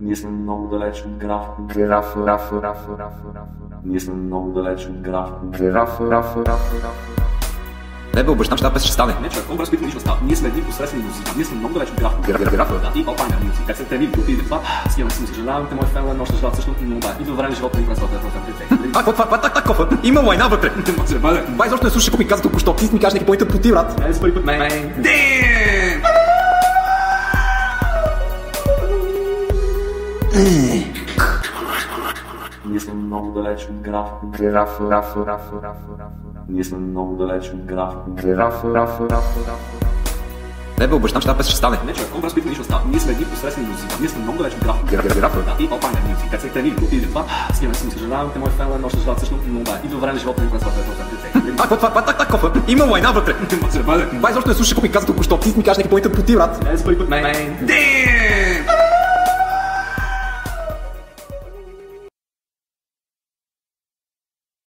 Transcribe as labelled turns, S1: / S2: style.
S1: Nie jestem много далеч от граф. Nie jestem много далеч от граф.
S2: Лебе, обещам, ще без ще стане.
S1: Не, човек, образ, които лично става. Ние сме едни посредствени музики. Ние сме много далеч от граф. И опайна музика. Как се трени в групи или това. С кем си съжалявам, те мои фенове нощ ждат също, но да. И до време живота ни пресвата
S2: Какво? Има война вътре.
S1: Не може да бъде.
S2: Бай, защо не слушаш, какво ми каза току-що? Ти ми кажеш някакви поинта проти, брат.
S1: Не, за първи път. Ние сме много далеч от граф. Ние сме много далеч от граф.
S2: Лебе, обещам, ще ще стане.
S1: Не, човек, образ, които лично става. Ние сме едни посредствени музики. Ние сме много далеч от граф. И опайна музика. Как се трени в групи или това. С кем си съжалявам, те мои фенове нощ ждат също, но да. И до време живота ни пресвата
S2: Какво? Има война вътре.
S1: Не може да бъде.
S2: Бай, защо не слушаш, какво ми каза току-що? Ти ми кажеш някакви поинта проти, брат.
S1: Не, за първи път.